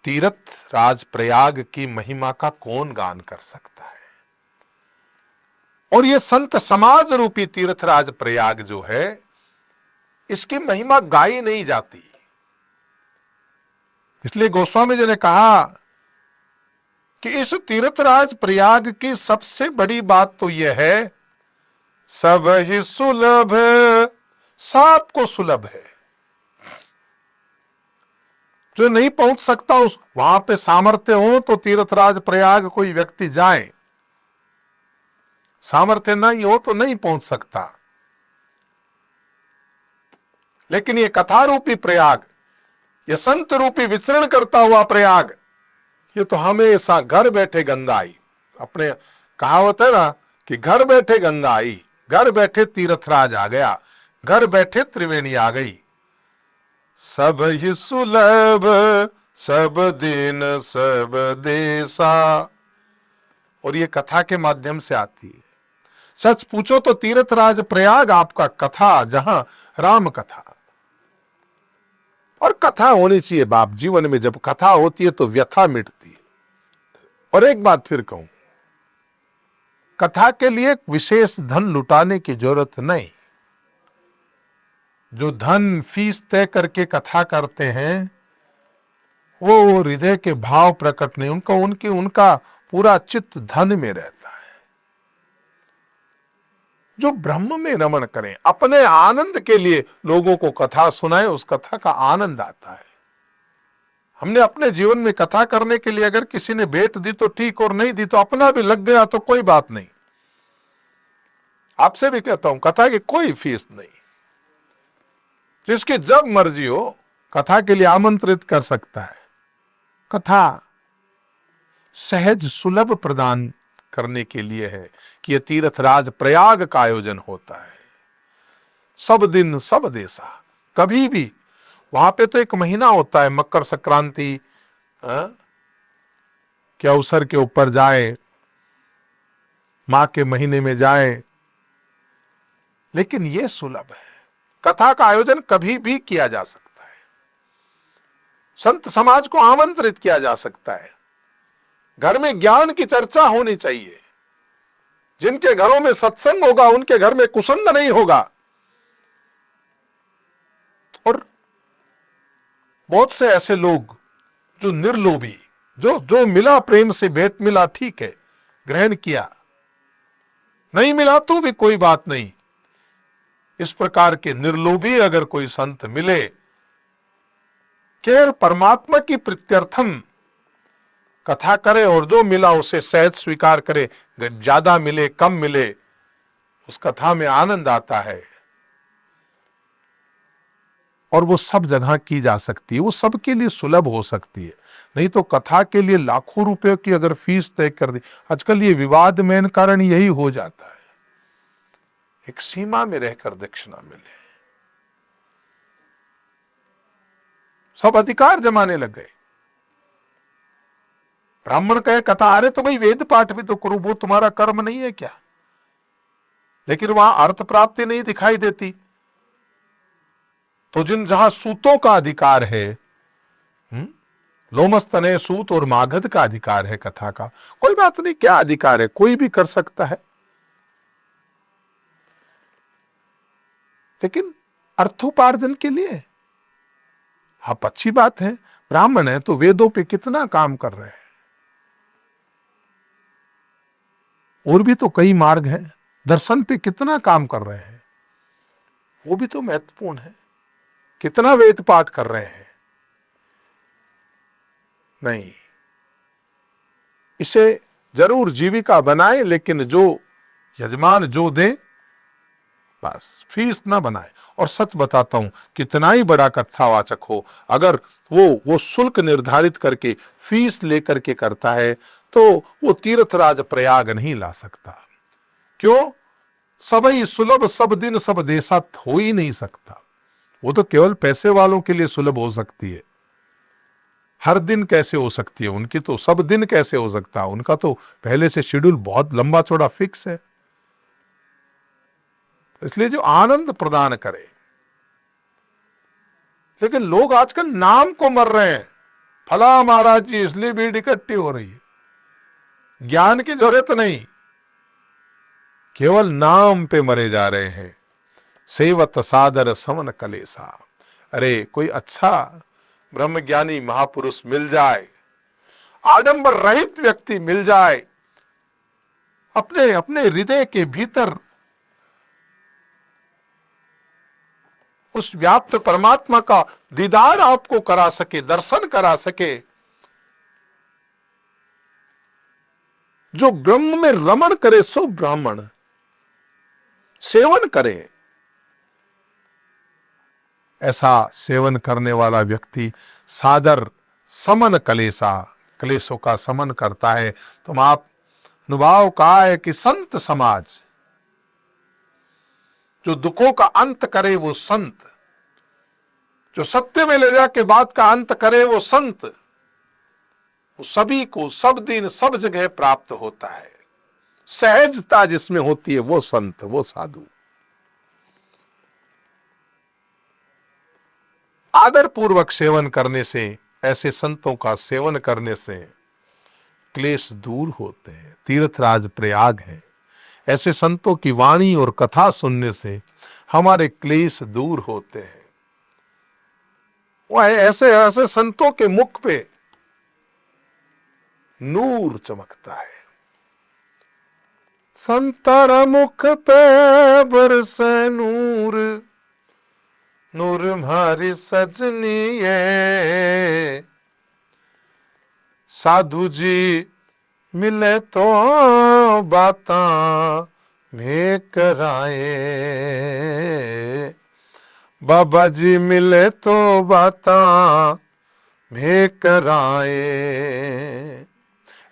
तीर्थ राज प्रयाग की महिमा का कौन गान कर सकता है। और ये संत समाज रूपी तीर्थराज प्रयाग जो है, इसकी महिमा गाई नहीं जाती। इसलिए गोस्वामी जी ने कहा कि इस तीर्थराज प्रयाग की सबसे बड़ी बात तो यह है, सब ही सुलभ, सबको सुलभ है। जो नहीं पहुंच सकता, उस वहां पे सामर्थ्य हो तो तीर्थराज प्रयाग कोई व्यक्ति जाए, सामर्थ्य नहीं हो तो नहीं पहुंच सकता। लेकिन ये कथा रूपी प्रयाग, ये संत रूपी विचरण करता हुआ प्रयाग, ये तो हमेशा घर बैठे गंगा आई। अपने कहावत है ना कि घर बैठे गंगा आई, घर बैठे तीर्थराज आ गया, घर बैठे त्रिवेणी आ गई। सब ही सुलभ, सब दिन सब देसा। और ये कथा के माध्यम से आती है। सच पूछो तो तीर्थराज प्रयाग आपका कथा, जहां राम कथा। और कथा होनी चाहिए बाप, जीवन में जब कथा होती है तो व्यथा मिटती है। और एक बात फिर कहूं, कथा के लिए विशेष धन लुटाने की जरूरत नहीं। जो धन फीस तय करके कथा करते हैं, वो हृदय के भाव प्रकट नहीं, उनका पूरा चित्त धन में रहता है। जो ब्रह्म में रमण करें, अपने आनंद के लिए लोगों को कथा सुनाए, उस कथा का आनंद आता है। हमने अपने जीवन में कथा करने के लिए अगर किसी ने भेंट दी तो ठीक, और नहीं दी तो अपना भी लग गया तो कोई बात नहीं। आपसे भी कहता हूं, कथा की कोई फीस नहीं। जिसकी जब मर्जी हो कथा के लिए आमंत्रित कर सकता है। कथा सहज सुलभ प्रदान करने के लिए है कि यह तीर्थराज प्रयाग का आयोजन होता है। सब दिन सब देसा, कभी भी। वहां पे तो एक महीना होता है, मकर संक्रांति के अवसर के ऊपर जाए, मां के महीने में जाए, लेकिन यह सुलभ है। कथा का आयोजन कभी भी किया जा सकता है। संत समाज को आमंत्रित किया जा सकता है। घर में ज्ञान की चर्चा होनी चाहिए। जिनके घरों में सत्संग होगा, उनके घर में कुसंग नहीं होगा। और बहुत से ऐसे लोग जो निर्लोभी, जो मिला प्रेम से भेंट मिला, ठीक है, ग्रहण किया, नहीं मिला तो भी कोई बात नहीं। इस प्रकार के निर्लोभी अगर कोई संत मिले, केवल परमात्मा की प्रीत्यर्थम कथा करे, और जो मिला उसे सहज स्वीकार करे, ज्यादा मिले कम मिले, उस कथा में आनंद आता है। और वो सब जगह की जा सकती है, वो सबके लिए सुलभ हो सकती है। नहीं तो कथा के लिए लाखों रुपए की अगर फीस तय कर दी, आजकल ये विवाद मेन कारण यही हो जाता है, एक सीमा में रहकर दक्षिणा मिले। सब अधिकार जमाने लग गए। ब्राह्मण कहे कथा, अरे तो भाई वेद पाठ भी तो करो, वो तुम्हारा कर्म नहीं है क्या? लेकिन वहां अर्थ प्राप्ति नहीं दिखाई देती। तो जहां सूतों का अधिकार है, लोमस्तने सूत और मागध का अधिकार है कथा का, कोई बात नहीं, क्या अधिकार है, कोई भी कर सकता है। लेकिन अर्थोपार्जन के लिए, हाँ अच्छी बात है, ब्राह्मण है तो वेदों पे कितना काम कर रहे हैं। और भी तो कई मार्ग हैं, दर्शन पे कितना काम कर रहे हैं, वो भी तो महत्वपूर्ण है। कितना वेद पाठ कर रहे हैं। नहीं, इसे जरूर जीविका बनाए, लेकिन जो यजमान जो दे, बस फीस ना बनाए। और सच बताता हूं, कितना ही बड़ा कथावाचक हो, अगर वो शुल्क निर्धारित करके फीस लेकर के करता है, तो वो तीर्थराज प्रयाग नहीं ला सकता। क्यों? सबई सुलभ, सब दिन सब देसा हो ही नहीं सकता। वो तो केवल पैसे वालों के लिए सुलभ हो सकती है। हर दिन कैसे हो सकती है उनकी? तो सब दिन कैसे हो सकता है उनका? तो पहले से शेड्यूल बहुत लंबा चौड़ा फिक्स है। इसलिए जो आनंद प्रदान करे। लेकिन लोग आजकल नाम को मर रहे हैं। फला महाराज जी इसलिए भीड़ इकट्ठी हो रही है, ज्ञान की जरूरत नहीं, केवल नाम पे मरे जा रहे हैं। सेवत सादर समन कलेसा। अरे कोई अच्छा ब्रह्मज्ञानी महापुरुष मिल जाए, आडंबर रहित व्यक्ति मिल जाए, अपने अपने हृदय के भीतर उस व्याप्त परमात्मा का दीदार आपको करा सके, दर्शन करा सके, जो ब्रह्म में रमण करे सो ब्राह्मण, सेवन करे। ऐसा सेवन करने वाला व्यक्ति सादर समन कलेसा, क्लेशों का समन करता है। तुम आप अनुभाव कहा है कि संत समाज, जो दुखों का अंत करे वो संत, जो सत्य में ले जाके बात का अंत करे वो संत, वो सभी को सब दिन सब जगह प्राप्त होता है। सहजता जिसमें होती है वो संत, वो साधु। आदर पूर्वक सेवन करने से, ऐसे संतों का सेवन करने से क्लेश दूर होते हैं। तीर्थराज प्रयाग है, ऐसे संतों की वाणी और कथा सुनने से हमारे क्लेश दूर होते हैं। वो ऐसे ऐसे संतों के मुख पे नूर चमकता है। संतारा मुख पे बरसे नूर, नूर म्हारी सजनी है। साधु जी मिले तो बातां में कराए, बाबा जी मिले तो बातां में कराए।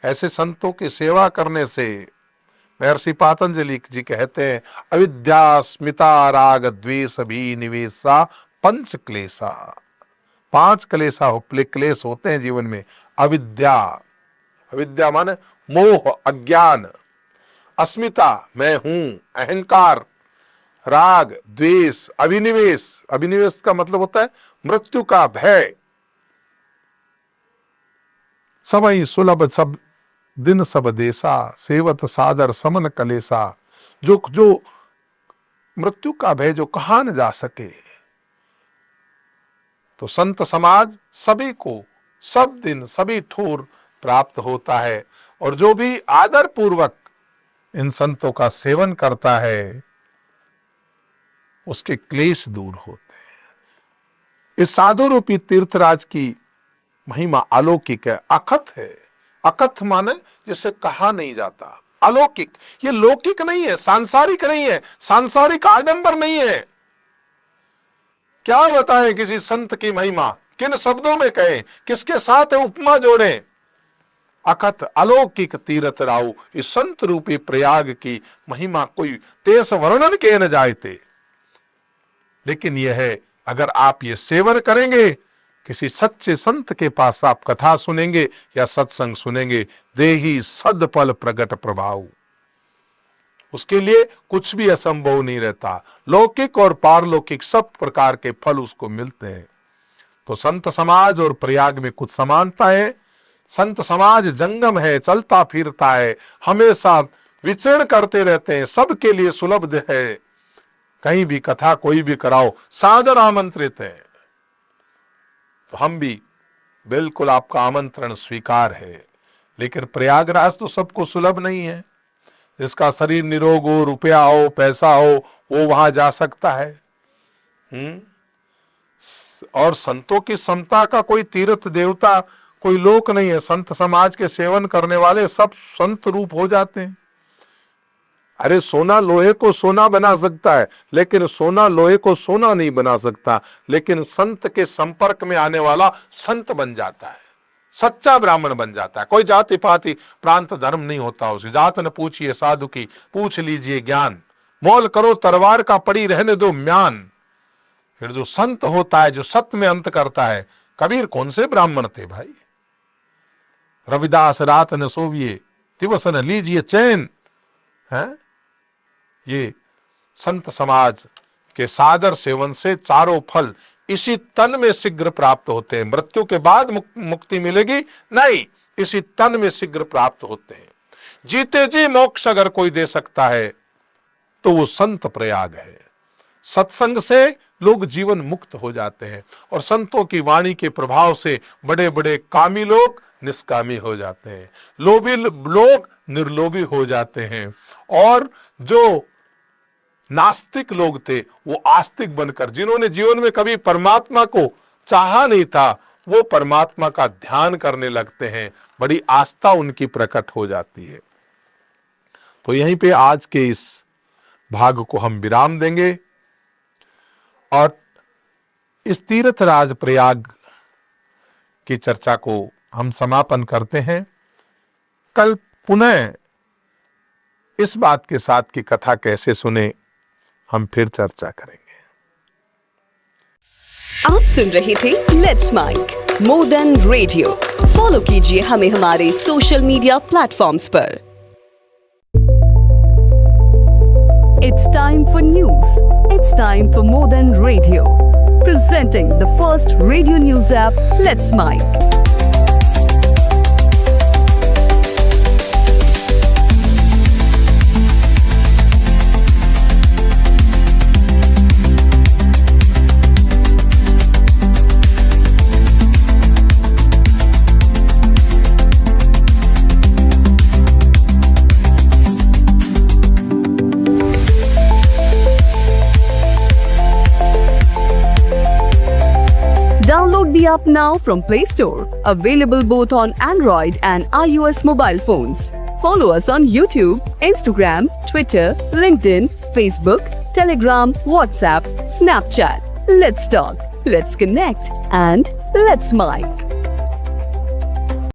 ऐसे संतों की सेवा करने से महर्षि पातंजलि जी कहते हैं, अविद्या स्मिता राग द्वेष भी निवेशा पंच क्लेशा। 5 क्लेशा क्लेश होते हैं जीवन में। अविद्या, अविद्या माने मोह, अज्ञान। अस्मिता, मैं हूं, अहंकार। राग, द्वेष, अभिनिवेश, अभिनिवेश का मतलब होता है मृत्यु का भय। सबई सुलभ सब दिन सब देसा, सेवत सादर समन कलेसा। जो मृत्यु का भय जो कहा न जा सके, तो संत समाज सभी को सब दिन सभी ठोर प्राप्त होता है। और जो भी आदर पूर्वक इन संतों का सेवन करता है, उसके क्लेश दूर होते हैं। इस साधु रूपी तीर्थराज की महिमा अलौकिक है, अकथ है। अकथ माने जिसे कहा नहीं जाता, अलौकिक। ये लौकिक नहीं है, सांसारिक नहीं है, सांसारिक आडंबर नहीं है। क्या बताएं किसी संत की महिमा, किन शब्दों में कहें, किसके साथ उपमा जोड़ें। अकथ अलौकिक तीरथ राउ, इस संत रूपी प्रयाग की महिमा कोई तेज वर्णन के न जायते। लेकिन यह है, अगर आप ये सेवन करेंगे, किसी सच्चे संत के पास आप कथा सुनेंगे या सत्संग सुनेंगे, देही सदपल प्रगट प्रभाव, उसके लिए कुछ भी असंभव नहीं रहता। लौकिक और पारलौकिक सब प्रकार के फल उसको मिलते हैं। तो संत समाज और प्रयाग में कुछ समानता है। संत समाज जंगम है, चलता फिरता है, हमेशा विचरण करते रहते हैं, सबके लिए सुलभ है। कहीं भी कथा कोई भी कराओ, सादर आमंत्रित है। तो हम भी बिल्कुल आपका आमंत्रण स्वीकार है। लेकिन प्रयागराज तो सबको सुलभ नहीं है। जिसका शरीर निरोग हो, रुपया हो, पैसा हो, वो वहां जा सकता है। और संतों की समता का कोई तीर्थ देवता, कोई लोक नहीं है। संत समाज के सेवन करने वाले सब संत रूप हो जाते हैं। अरे सोना लोहे को सोना बना सकता है, लेकिन सोना लोहे को सोना नहीं बना सकता। लेकिन संत के संपर्क में आने वाला संत बन जाता है, सच्चा ब्राह्मण बन जाता है। कोई जाति पाति प्रांत धर्म नहीं होता उसे। जात न पूछिए साधु की, पूछ लीजिए ज्ञान। मोल करो तलवार का, पड़ी रहने दो म्यान। फिर जो संत होता है, जो सत्य में अंत करता है, कबीर कौन से ब्राह्मण थे भाई। रविदास रात न सोविए, दिवस न लीजिए चैन है। ये संत समाज के सादर सेवन से चारों फल इसी तन में शीघ्र प्राप्त होते हैं। मृत्यु के बाद मुक्ति मिलेगी नहीं, इसी तन में शीघ्र प्राप्त होते हैं। जीते जी मोक्ष अगर कोई दे सकता है तो वो संत प्रयाग है। सत्संग से लोग जीवन मुक्त हो जाते हैं और संतों की वाणी के प्रभाव से बड़े बड़े कामी लोग निष्कामी हो जाते हैं, लोभी लोग निर्लोभी हो जाते हैं, और जो नास्तिक लोग थे वो आस्तिक बनकर, जिन्होंने जीवन में कभी परमात्मा को चाहा नहीं था, वो परमात्मा का ध्यान करने लगते हैं, बड़ी आस्था उनकी प्रकट हो जाती है। तो यहीं पे आज के इस भाग को हम विराम देंगे और इस तीर्थराज प्रयाग की चर्चा को हम समापन करते हैं। कल पुनः इस बात के साथ कि कथा कैसे सुने हम फिर चर्चा करेंगे। आप सुन रहे थे let's mic more than radio. Follow कीजिए हमें हमारे सोशल मीडिया प्लेटफॉर्म्स पर। It's time for news. It's time for more than radio. Presenting the first radio news app, Let's Mike. Download the app now from Play Store. Available both on Android and iOS mobile phones. Follow us on YouTube, Instagram, Twitter, LinkedIn, Facebook, Telegram, WhatsApp, Snapchat. Let's talk, let's connect, and let's Mike.